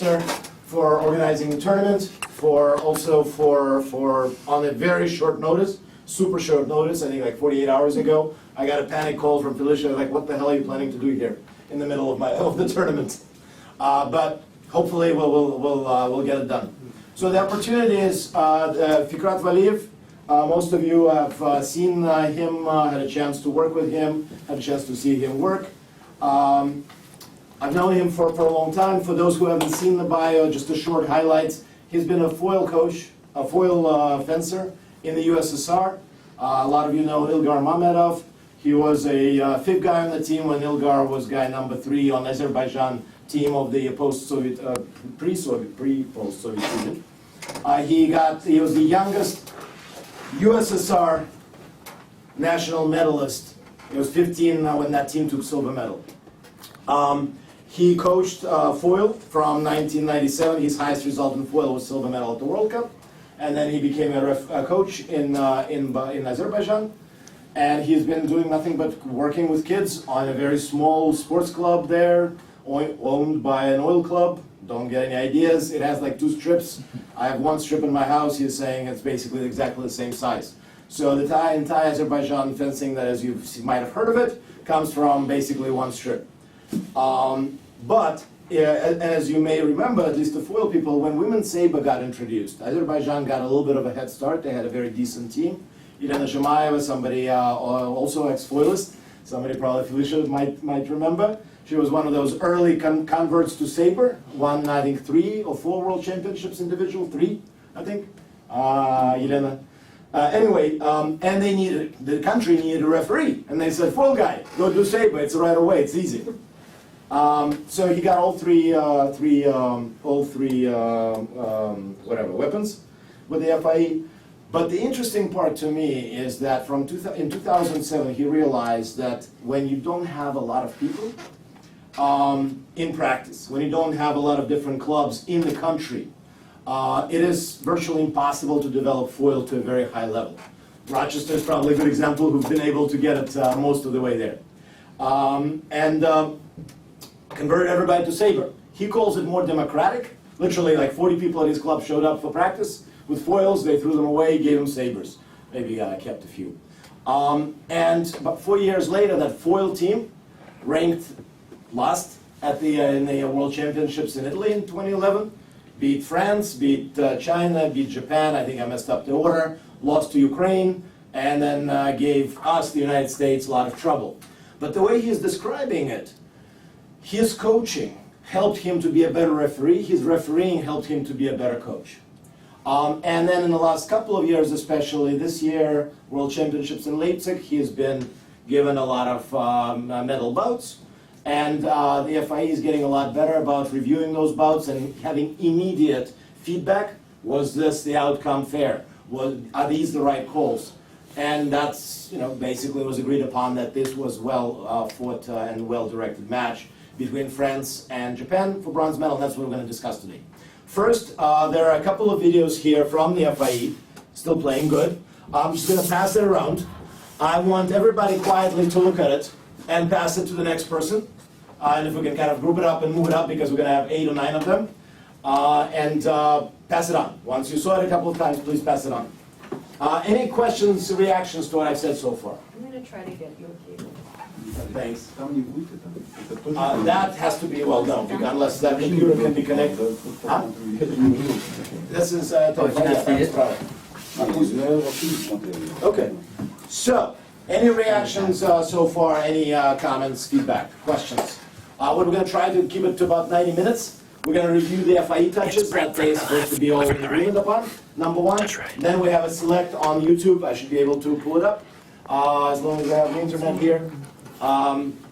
Rochester for organizing the tournament, for on a very short notice, super short notice, I think like 48 hours ago, I got a panic call from Felicia, like, what the hell are you planning to do here in the middle of the tournament? But hopefully we'll get it done. So the opportunity is Fikrat Valiyev. Most of you have seen him, had a chance to work with him, had a chance to see him work. I've known him for a long time. For those who haven't seen the bio, just a short highlights. He's been a foil coach, a foil fencer in the USSR. A lot of you know Ilgar Mamedov. He was a fifth guy on the team when Ilgar was guy number 3 on Azerbaijan team of the post-Soviet, pre-post-Soviet Union. He was the youngest USSR national medalist. He was 15 when that team took silver medal. He coached foil from 1997. His highest result in foil was silver medal at the World Cup. And then he became a coach in Azerbaijan. And he's been doing nothing but working with kids on a very small sports club there, owned by an oil club. Don't get any ideas. It has like 2 strips. I have 1 strip in my house. He's saying it's basically exactly the same size. So the entire Azerbaijan fencing, that as you might have heard of it, comes from basically 1 strip. But as you may remember, at least the foil people, when women's saber got introduced, Azerbaijan got a little bit of a head start. They had a very decent team. Irina Zhemaeva, somebody also ex-foilist, somebody probably Felicia might remember. She was one of those early converts to saber. Won, I think, 3 or 4 world championships individual. 3, I think. Yelena. Anyway, and the country needed a referee, and they said, "Foil guy, go do saber. It's right away. It's easy." So he got all three weapons with the FIE. But the interesting part to me is that in 2007 he realized that when you don't have a lot of people in practice, when you don't have a lot of different clubs in the country, it is virtually impossible to develop foil to a very high level. Rochester is probably a good example who've been able to get it most of the way there. Converted everybody to saber. He calls it more democratic. Literally like 40 people at his club showed up for practice with foils. They threw them away, gave them sabers. Maybe kept a few. And about 4 years later, that foil team ranked last at in the World Championships in Italy in 2011. Beat France, beat China, beat Japan. I think I messed up the order. Lost to Ukraine, and then gave us, the United States, a lot of trouble. But the way he's describing it, his coaching helped him to be a better referee. His refereeing helped him to be a better coach. And then in the last couple of years, especially this year, World Championships in Leipzig, he has been given a lot of medal bouts. And the FIE is getting a lot better about reviewing those bouts and having immediate feedback. Was this the outcome fair? Are these the right calls? And that's, basically was agreed upon that this was well fought and well-directed match between France and Japan for bronze medal. That's what we're going to discuss today. First, there are a couple of videos here from the FIE, still playing good. I'm just going to pass it around. I want everybody quietly to look at it and pass it to the next person. And if we can kind of group it up and move it up, because we're going to have 8 or 9 of them. And pass it on. Once you saw it a couple of times, please pass it on. Any questions, reactions to what I've said so far? I'm going to try to get your cable. Thanks. That has to be, well, no, unless that computer can be connected. Huh? This is okay. So, any reactions so far? Any comments, feedback, questions? We're going to try to keep it to about 90 minutes. We're going to review the FIE touches that they're supposed to be all in agreement upon, number 1. Right. Then we have a select on YouTube. I should be able to pull it up as long as I have the internet here.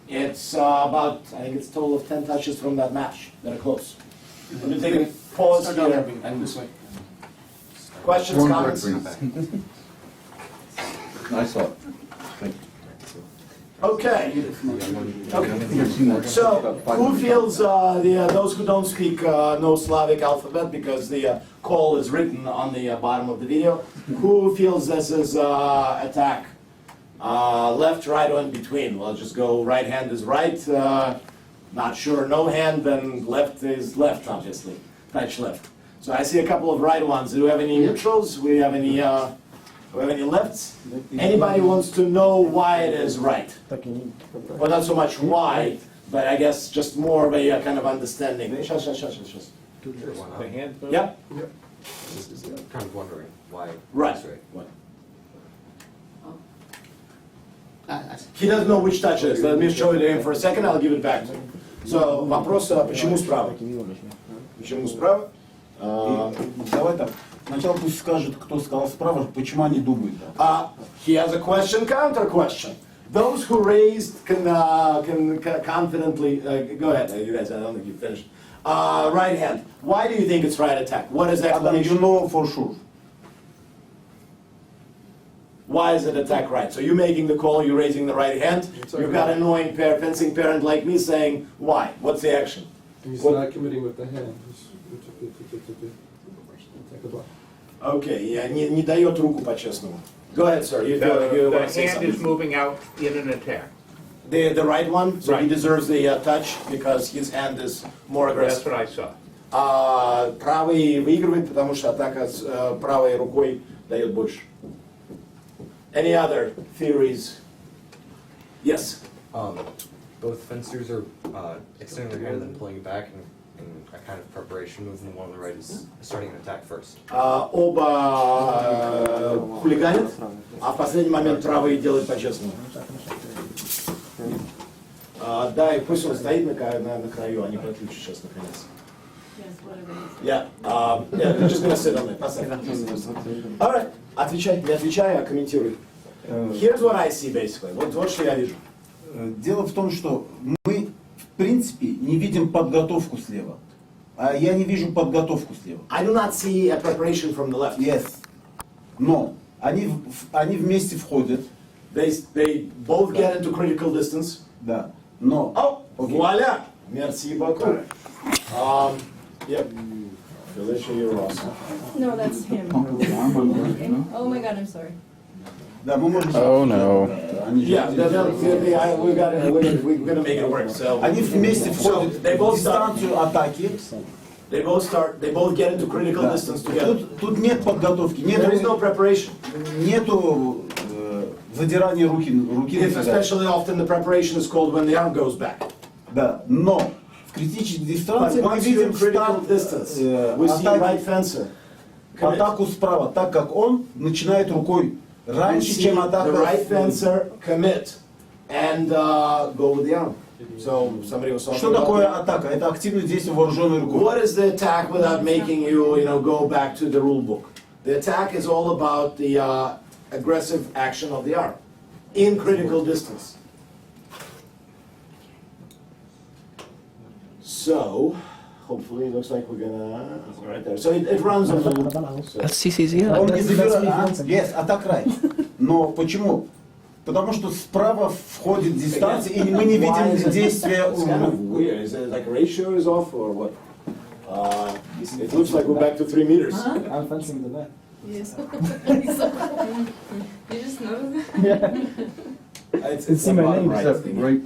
It's about, I think it's a total of 10 touches from that match that are close. Let me take a pause here and this way. Questions, comments? Nice thought. Okay. So, who feels, those who don't speak no Slavic alphabet, because the call is written on the bottom of the video, who feels this is attack? Left, right, or in between? Well, just go right hand is right, Not sure, no hand, then left is left, obviously. Touch left. So I see a couple of right ones. Do we have any neutrals? Do we have any lefts? Anybody wants to know why it is right? Well, not so much why, but I guess just more of a kind of understanding. The hand? Yeah? Just kind of wondering why. Right. That's right. What? He doesn't know which touch it is. Let me show it to him for a second, I'll give it back to him. So, вопрос, почему справа? Почему справа? Давай так. Сначала пусть скажет, кто сказал справа, почему они думают. He has a question, counter question. Those who raised can confidently, go ahead, you guys, I don't think you finished. Right hand, why do you think it's right attack? What is the Adam, you explanation? know for sure. Why is it attack right? So you're making the call, you're raising the right hand, you've got an annoying fencing parent like me saying, why? What's the action? He's What- not committing with the hand. Take a block. Okay, yeah, не дает руку по-честному. Go ahead, sir, you The want to say hand is something. moving out in an attack. The right one, so he Right. deserves the touch because his hand is more That's aggressive. what I saw. Правый выигрывает, потому что атака с правой рукой дает больше. Any other theories? Yes. Both fencers are extending their hand and then pulling it back in a kind of preparation move, and the one on the right is starting an attack first. Оба хулиганят, а в последний момент правый делает по-честному. Да, и пусть он стоит на краю, а не подключит сейчас наконец. Yes, whatever it is. Yeah, yeah, we're just gonna sit on it. Поставь. All right, отвечай, не отвечай, а комментируй. Here's what I see basically. Вот что я вижу. Дело в том, что мы, в принципе, не видим подготовку слева. А я не вижу подготовку слева. I do not see a preparation from the left. Yes. Но они вместе входят. They both get into critical distance. Да. Но. Oh, Окей. voila! Merci beaucoup. Yep. Felicia, you're awesome. No, that's him. Oh my God, I'm sorry. Да, мы можем. Oh no. Они же- Yeah, we're gonna make it work. So Они вместе So, входят they в both start. дистанцию атаки. They both get into critical Да. distance together. Тут нет подготовки, There is no preparation. нету задирания руки If назад. especially often the preparation is called when the arm goes back. Да, но в критической But дистанции мы once you're in видим critical старт, distance, we see right fencer. commit. атаку справа, так как он начинает рукой We раньше, see чем the атака. right fencer commit and go with the arm. So somebody was talking Что about такое that. атака? Это активное действие вооруженной рукой. What is the attack without making you go back to the rule book? The attack is all about the aggressive action of the arm in critical distance. So, hopefully, it looks like we're gonna right there. So it runs a little. So, That's CCZ. Он не забирает. Yes, атак right. Но почему? Потому что справа входит дистанция, и мы не Why is видим it- действия. It's kind of weird. Is it like ratio is off or what? It looks like we're back to 3 meters. I'm fencing the back. Yes. You just know? It's in my name. right.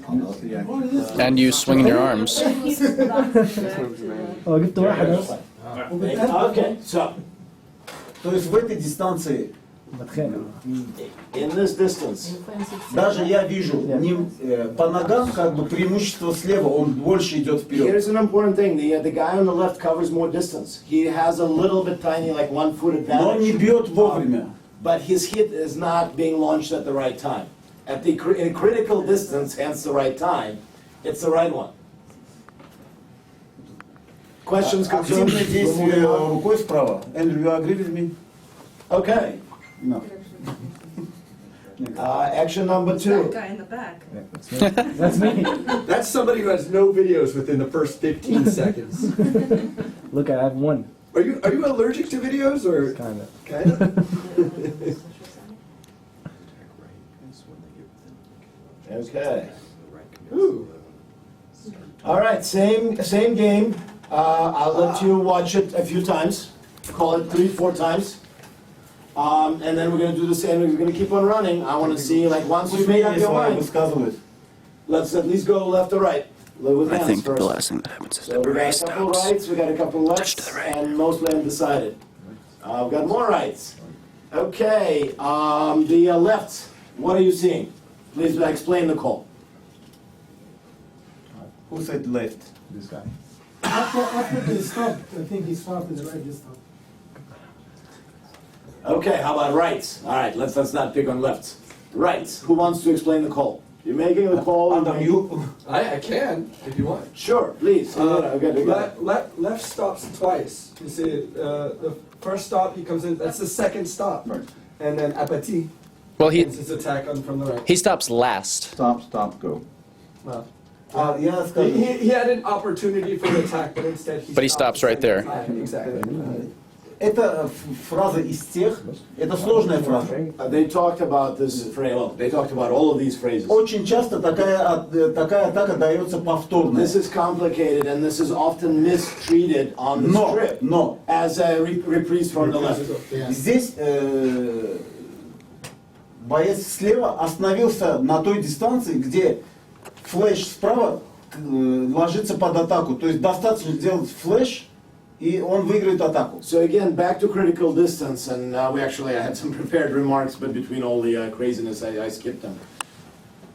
And you swinging your arms. اه جبت واحد اهو Okay, so То есть в этой дистанции, بتخانق. in this distance, даже я вижу по ногам как бы преимущество слева, он больше идет вперед. here's an important thing. The guy on the left covers more distance. He has a little bit tiny, like 1 foot Но он не advantage. бьет вовремя. But his hit is not being launched at the right time. In critical distance, hence the right time, it's the right one. Questions, concerns? Активное действие рукой справа. Andrew, you agree with me? Okay. No. Action number That 2. guy in the back. That's me. That's somebody who has no videos within the first 15 seconds. Look, I have one. Are you allergic to videos or Kinda. kinda? Okay. Ooh. All right, same game. I'll let you watch it a few times. Call it 3-4 times. And then we're going to do the same. We're going to keep on running. I want to see, like, once you Пусть made меня up your свои mind, высказывают. let's at least go left or right. Live with I hands think first. the last thing that happens is So that we got he a couple stops. rights, we got a couple lefts, to the right. and mostly undecided. We've got more rights. Okay, the left, what are you seeing? Please explain the call. Who said left? This guy. After he stopped, I think he stopped, his right just stopped. Okay, how about rights? All right, let's not pick on lefts. Rights, who wants to explain the call? You're making the call. Adam, you... I can, if you want. Sure, please. Okay, Left stops twice. You see, the first stop he comes in, that's the second stop. And then Apathy Well, he ends his attack from the right. he stops last. Stop, go. Я He, скажу. he had an opportunity for an attack, but instead he But he stops right there. Exactly. Это фраза из тех, это сложная фраза. They talked about this phrase, well, they talked about all of these phrases. Очень часто такая атака дается повторно. This is complicated and this is often mistreated on the script Но as a reprise from the left. здесь боец слева остановился на той дистанции, где флеш справа ложится под атаку. То есть достаточно сделать флеш, и он выиграет атаку. So again, back to critical distance, and I had some prepared remarks, but between all the craziness, I skipped them.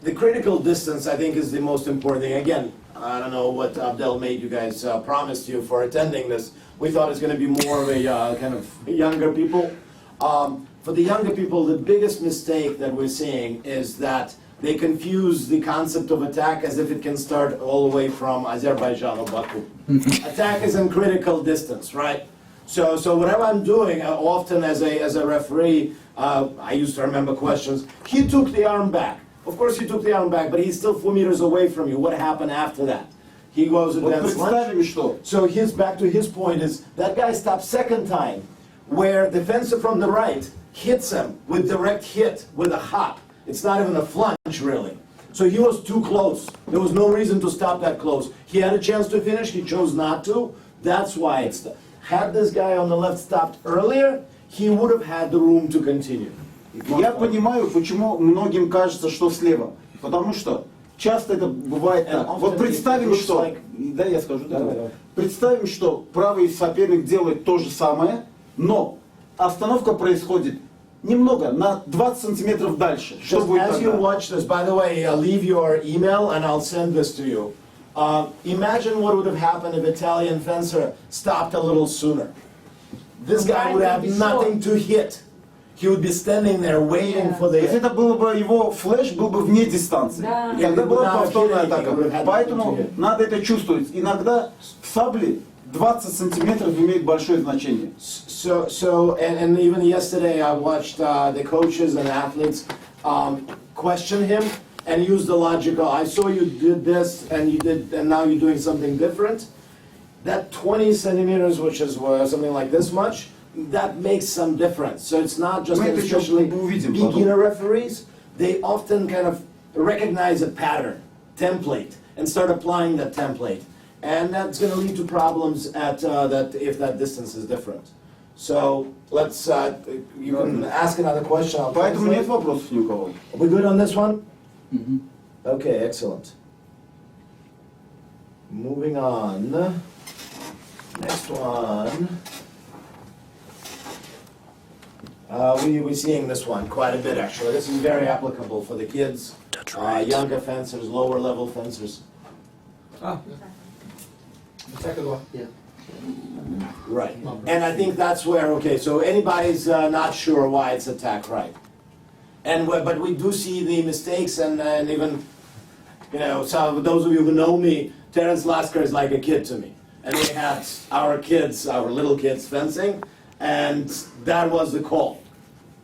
The critical distance, I think, is the most important thing. Again, I don't know what Abdel made you guys promised you for attending this. We thought it's going to be more of a kind of younger people. For the younger people, the biggest mistake that we're seeing is that they confuse the concept of attack as if it can start all the way from Azerbaijan or Baku. Attack is in critical distance, right? So whatever I'm doing, often as a referee, I used to remember questions. He took the arm back. Of course he took the arm back, but he's still 4 meters away from you. What happened after that? He goes Вот advanced lunge. представим, что So back to his point is, that guy stopped second time, where the fencer from the right hits him with direct hit, with a hop. It's not even a flunge, really. So he was too close. There was no reason to stop that close. He had a chance to finish, he chose not to. That's why it's had this guy on the left stopped earlier, he would have had the room to continue. я понимаю, почему многим кажется, что слева. Потому что часто это бывает так. Вот представим, что... Да, я скажу. Представим, что правый соперник делает то же самое, но остановка происходит немного, на 20 сантиметров дальше. Что Just будет as you тогда? watch this, by the way, leave your email and I'll send this to you. Imagine what would have happened if Italian fencer stopped a little sooner. This guy would have nothing to hit. He would be standing there waiting for То есть the... это было бы его флеш был бы вне дистанции. Да. И тогда была Да, повторная да, атака. да. Поэтому надо это чувствовать. Иногда в сабле 20 сантиметров имеет большое значение. And even yesterday I watched the coaches and athletes question him and use the logical, I saw you did this and now you're doing something different. That 20 centimeters, which is something like this much, that makes some difference. So it's not just, Мы это еще especially увидим потом. beginner referees, they often kind of recognize a pattern, template, and start applying that template. And that's going to lead to problems at if that distance is different. So let's, you can ask another question. I'll Поэтому translate. нет вопросов ни у кого. Are we good on this one? Okay, excellent. Moving on. Next one. We're seeing this one quite a bit actually. This is very applicable for the kids, younger fencers, lower level fencers. The second one. Yeah. Right. And I think that's where, okay, so anybody's not sure why it's attack right. But we do see the mistakes and even, you know, some of those of you who know me, Terence Lasker is like a kid to me. And we had our kids, our little kids fencing, and that was the call.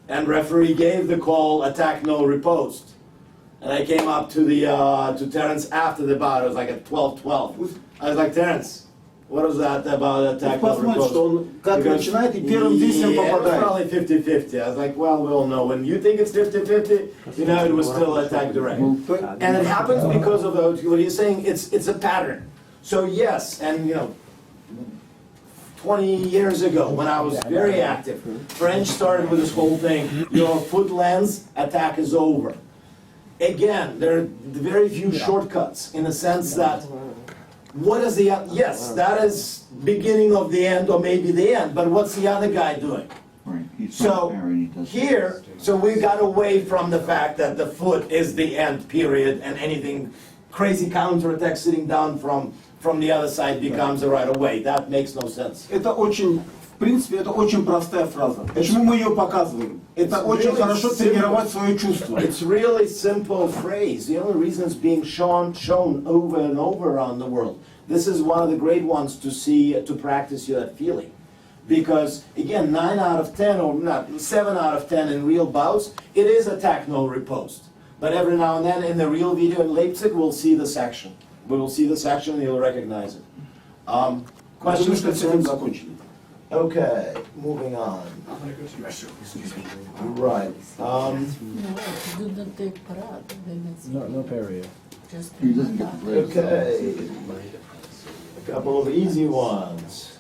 And referee gave the call, attack no riposte. And I came up to the to Terence after the bout, it was like at 12-12. I was like, Terence, what was that about attack no Посмотрите, что riposte? он как начинает и первым действием It was попадает. probably 50-50. I was like, well, we all know. When you think it's 50-50, you know, it was still attack direct. And it happens because of what he's saying, it's a pattern. So yes, and you know, 20 years ago when I was very active, French started with this whole thing, your foot lands, attack is over. again, there are very few shortcuts in the sense that what is the, yes, that is beginning of the end or maybe the end, but what's the other guy doing? Right, he's So not there and he does. here, so we got away from the fact that the foot is the end period and anything crazy counterattack sitting down from the other side becomes the right of way. That makes no sense. Это очень, в принципе, это очень простая фраза. Почему мы ее показываем? Это очень хорошо тренировать свое чувство. It's really simple phrase. The only reason it's being shown over and over around the world. This is one of the great ones to see, to practice that feeling. Because again, 9 out of 10 or not, 7 out of 10 in real bouts, it is attack no riposte. But every now and then in the real video in Leipzig, we'll see the section. We will see the section and you'll recognize it. Questions, concerns? Okay, moving on. Right. Do not take parade. Then it's No period. just. He doesn't get the grades. Okay. A couple of easy ones.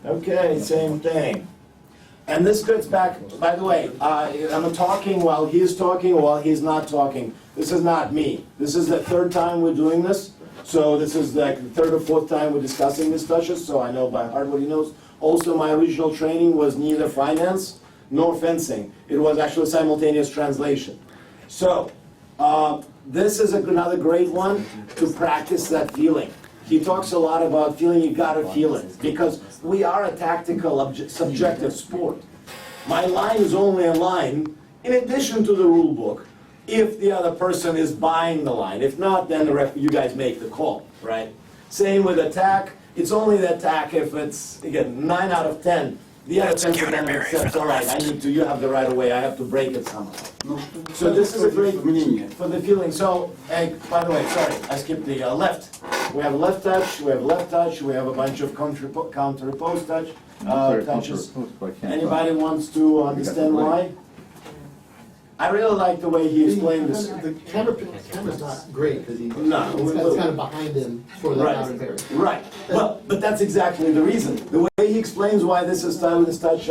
Okay, same thing. And this gets back, by the way, I'm talking while he's talking, while he's not talking. This is not me. This is the third time we're doing this. So this is like the third or fourth time we're discussing this touches, so I know by heart what he knows. Also, my original training was neither finance nor fencing. It was actually simultaneous translation. So, this is another great one to practice that feeling. He talks a lot about feeling, you gotta feel it, because we are a tactical, subjective sport. My line is only a line, in addition to the rule book, if the other person is buying the line. If not, then you guys make the call, right? Same with attack, it's only the attack if it's, again, 9 out of 10. The other 10 says, all right, you have the right of way, I have to break it somehow. So this is a great for the feeling. So, hey, by the way, sorry, I skipped the left. We have left touch, we have left touch, we have a bunch of counter repose touch, touches. Anybody wants to understand why? I really like the way he explained this. The camera's not great, because he's No. kind of behind him for the counter parry. Right. Well, but that's exactly the reason. The way he explains why this is stylish touch,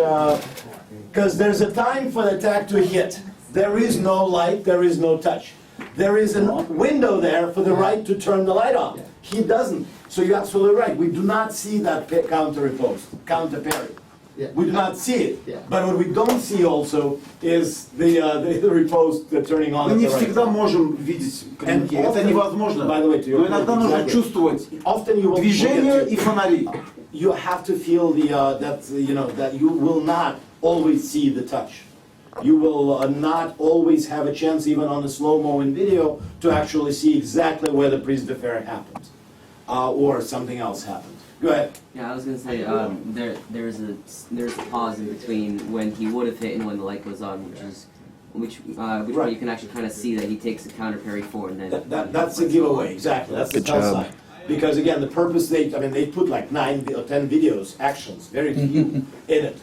because there's a time for the attack to hit. There is no light, there is no touch. There is a window there for the right to turn the light on. He doesn't. So you're absolutely right. We do not see that counter repose, counter parry. Yeah. We do not see it. Yeah. But what we don't see also is the repose turning on. Мы at не the right всегда time. можем видеть And клинки. Это often, невозможно. by the way, to your Но иногда point, нужно exactly. чувствовать Often you will движение forget и фонари. you have to feel that you will not always see the touch. You will not always have a chance, even on the slow-mo in video, to actually see exactly where the prise de fer happened, or something else happened. Go ahead. Yeah, I was gonna say there's a pause in between when he would have hit and when the light goes on, which way you can actually kind of see that he takes a counter parry forward and then. That's a giveaway, exactly. That's the Good tell job. sign. Because again, the purpose they put like 9 or 10 videos, actions, very few in it.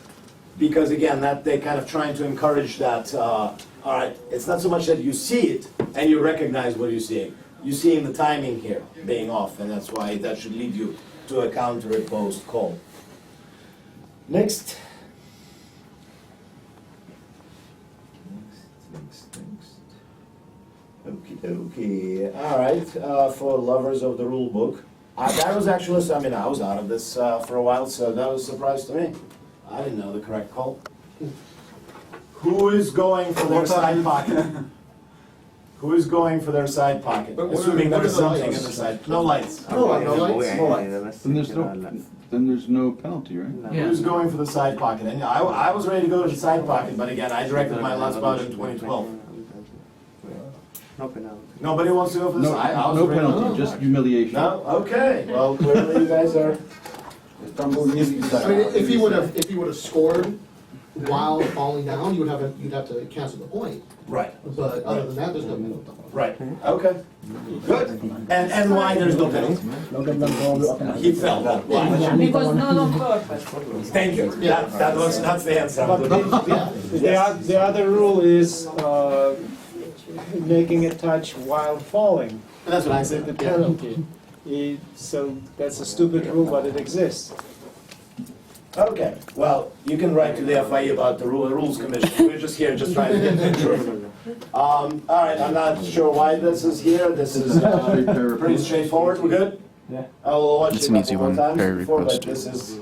Because again, that they're kind of trying to encourage that. All right, it's not so much that you see it and you recognize what you're seeing. You're seeing the timing here being off, and that's why that should lead you to a counter opposed call. Next. Okay. All right. For lovers of the rule book, that was actually. I mean, I was out of this for a while, so that was a surprise to me. I didn't know the correct call. Who is going for their side pocket? Who is going for their side pocket? But what Assuming are there is the something in lights? the side. No lights. No lights. Then there's no penalty, right? Who's going for the side pocket? And I was ready to go to the side pocket, but again, I directed my last bout in 2012. Nobody wants to go for the side? I was No ready. penalty, just humiliation. No? Okay. Well, clearly you guys are. Там был низкий I mean, удар. if he would have scored while falling down, you'd have to cancel the point. Right. But other than that, there's no penalty. Right. Okay. Good. And why there's no penalty? He fell. Why? Because not on purpose. Thank you. That's the answer. The other rule is making a touch while falling. That's what I said. The penalty. So that's a stupid rule, but it exists. Okay, well, you can write to the FIE about the Rules Commission. We're just here, just trying to get the truth. All right, I'm not sure why this is here. This is pretty straightforward. We're good? Yeah. I will watch It's it an a easy couple more one, times very before, but repost. this is,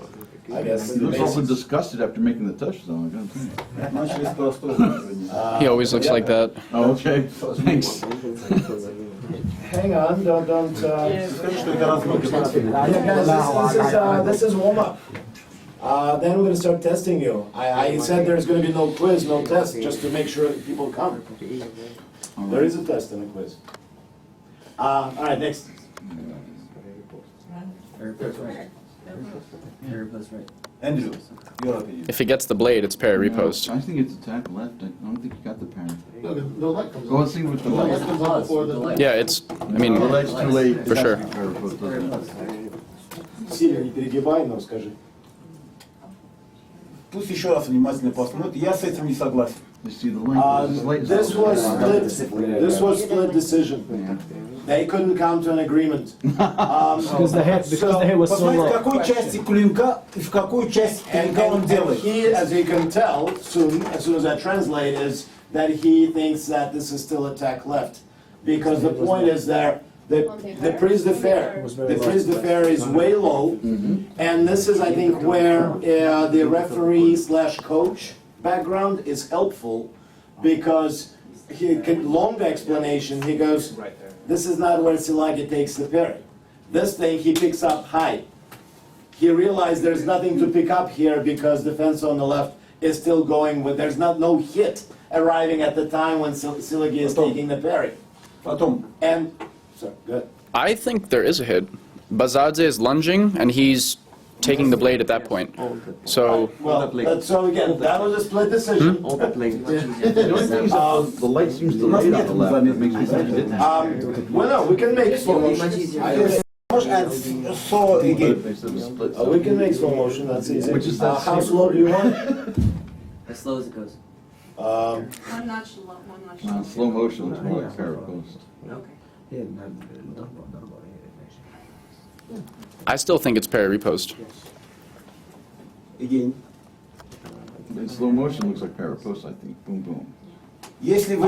I guess, He the looks awfully basics. disgusted after making the touchdown, I gotta tell you. Начали с простого. He always looks like that. Oh, okay, thanks. Hang on, don't. Скажи, что это размытый Guys, this is warm up. Then we're gonna start testing you. I said there's gonna be no quiz, no test, just to make sure that people come. There is a test and a quiz. All right, next. Very post right. Very post right. Andrew, your opinion. If he gets the blade, it's parry repost. I think it's attack left, I don't think he got the parry. No, the light comes Go on. and see what the The light light. comes on before the light. Yeah, it's, I mean, The light's too late. For sure. Parry post Very doesn't. post. Сильно не перегибай, но скажи. Пусть еще раз внимательно посмотрит. Я с этим не согласен. You see the light, this light is This out. was split decision. They couldn't come to an agreement. Because the head was so Посмотрите, в low. какой части клинка и в какую часть клинка он делает. He, as you can tell, as soon as I translate, is that he thinks that this is still attack left. Because the point is there, the prise de fer is way low, and this is, I think, where the referee / coach background is helpful, because long explanation, he goes, this is not where Silagi takes the parry. This thing he picks up high. He realized there's nothing to pick up here because the fence on the left is still going with, there's no hit arriving at the time when Silagi is taking the parry. Потом, And, so, good. I think there is a hit. Bazadze is lunging, and he's taking the blade at that point. So, Well, so again, that was a split decision. The only thing is that the light seems у нас delayed on нет the left, it заметных makes me think he didn't. Well, no, we can make slow Much motion. easier. Можешь add so again. They said the split. We can make slow motion, that's easy. Which is that How same- slow do you want? As slow as it goes. One notch low, one notch low. Slow motion looks more like parry post. Okay. I still think it's parry repost. Again. In slow motion looks like parry post, I think. Boom, boom. Если вы,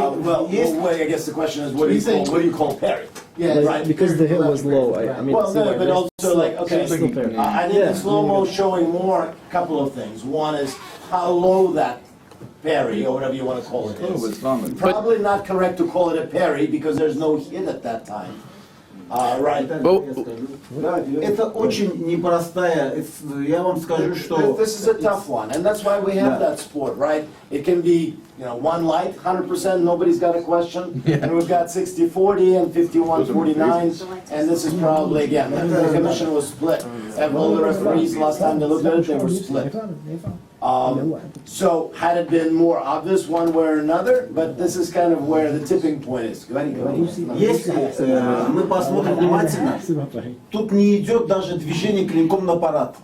I guess the question is, what do you call parry? Yeah, Right. Because the head was low. I mean, Well, see no, my but wrist? also like, okay, It's still parry. I think the slow-mo showing more, couple of things. One is how low that parry, or whatever you want to call it Oh, but is. it's not. Probably not correct to call it a parry, because there's no hit at that time. Right. Это очень непростая, я вам скажу, что... This is a tough one, and that's why we have that sport, right? It can be, one light, 100%, nobody's got a question. And we've got 60-40 and 51-49, and this is probably, again, the commission was split. And all the referees, last time they looked at it, they were split. So, had it been more obvious one way or another, but this is kind of where the tipping point is. Если мы посмотрим внимательно, тут не идет даже движение клинком на парад.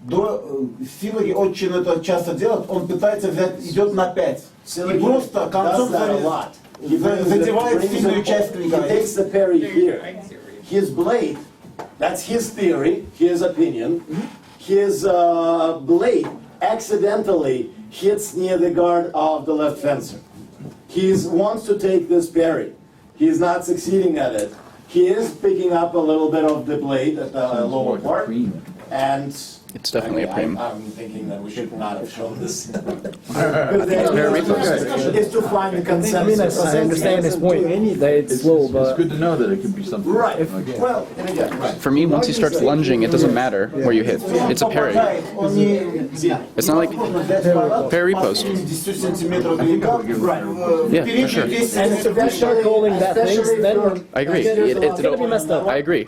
Силаги очень это часто делает, он пытается взять, идет на 5. И просто концом задевает сильную часть клинка. He takes the parry here. His blade, that's his theory, his opinion. His blade accidentally hits near the guard of the left fencer. He wants to take this parry. He's not succeeding at it. He is picking up a little bit of the blade at the lower part, and It's definitely a cream. I'm thinking that we should not have shown this. Because the idea is to find the consensus. I understand his point, that it's slow, It's but good to know that it can be something. Right, like- well, and again, right. For me, once he starts lunging, it doesn't matter where you hit. It's a parry. It's not like parry post. 10 сантиметров клинка. Yeah, for sure. and if we start calling that things, then I agree. it's gonna be messed up. I agree.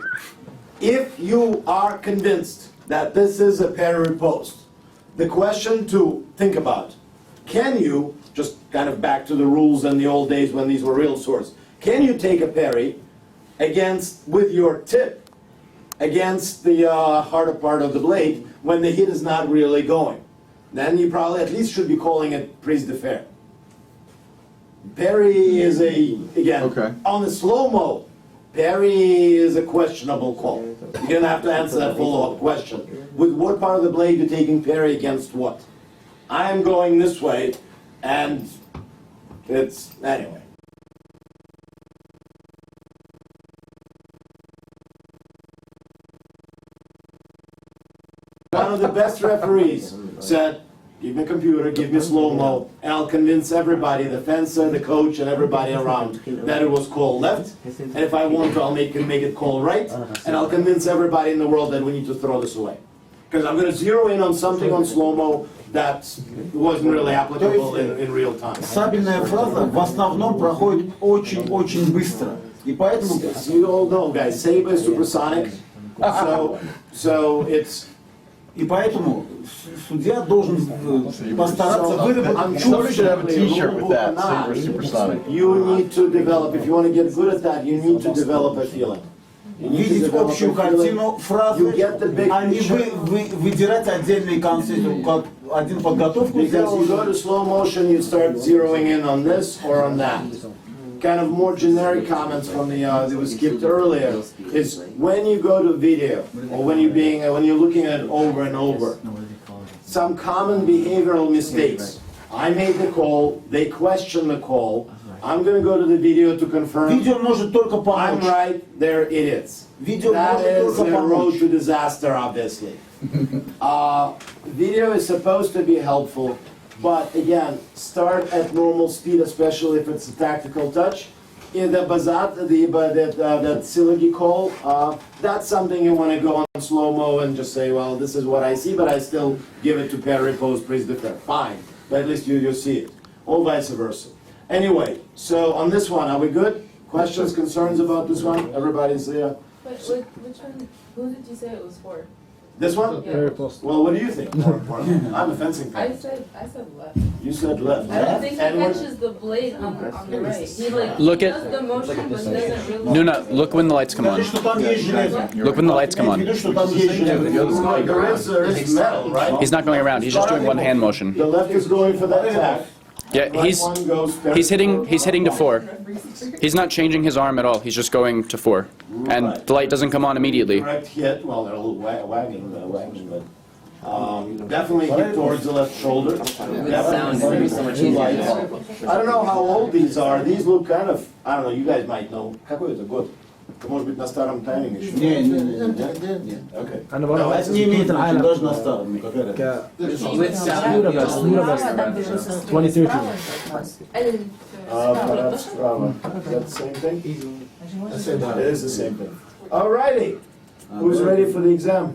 If you are convinced that this is a parry post, the question to think about, can you, just kind of back to the rules in the old days when these were real swords, can you take a parry with your tip against the harder part of the blade when the hit is not really going? Then you probably at least should be calling it prise de fer. Parry is Okay. on the slow-mo, parry is a questionable call. You're gonna have to answer that follow-up question. with what part of the blade you're taking parry against what. I'm going this way, and it's, anyway. One of the best referees said, give me a computer, give me slow-mo, and I'll convince everybody, the fencer, the coach, and everybody around, that it was called left. And if I want to, I'll make it call right, and I'll convince everybody in the world that we need to throw this away. Because I'm going to zero in on something on slow-mo that wasn't really applicable in real time. Сабельная фраза в основном проходит очень-очень быстро. И поэтому... You all know, guys, Saber is supersonic, so it's... И поэтому судья должен постараться выработать чувство. You need to develop, if you want to get good at that, you need to develop a feeling. Видеть общую картину фразы, а не выдирать отдельные концепты, как один подготовку Because you go to slow motion, you start zeroing in on this or on that. Kind of more generic comments from the that was skipped earlier is when you go to video or when you're looking at it over and over, some common behavioral mistakes. I made the call, they question the call. I'm going to go to the video to confirm. Видео может только помочь. I'm right, they're idiots. That is a road to disaster, obviously. Video is supposed to be helpful. But again, start at normal speed, especially if it's a tactical touch. In the bazat, that silagi call, that's something you want to go on slow-mo and just say, well, this is what I see, but I still give it to parry, pose, prise de fer. Fine, but at least you see it. Or vice versa. Anyway, so on this one, are we good? Questions, concerns about this one? Everybody's there? Which one, who did you say it was for? This one? Yeah. Well, what do you think? I'm a fencing fan. I said left. You said left. I don't think he And what- catches the blade on the right. He like Look at- does the motion but doesn't really. Nuna, look when the lights come on. Что там есть железо. Look when the lights come on. Что там есть железо. There is metal, right? He's not going around. He's just doing one hand motion. The left is going for that attack. Yeah, Right one goes he's hitting to 4. He's not changing his arm at all. He's just going to 4, and the light doesn't come on immediately. Direct hit. Well, they're a little wagging, but definitely hit towards the left shoulder. sound is gonna be so much easier. I don't know how old these are. These look kind of. I don't know. You guys might know. Какой это год? Может быть на старом тайминге еще? Не. Okay. أنا No, برضه that's- Не имеет значения, даже на старом. Какая разница? Budapest 2013. Apparat справа. Is that the same thing? It is the same thing. Alrighty. Who's ready for the exam?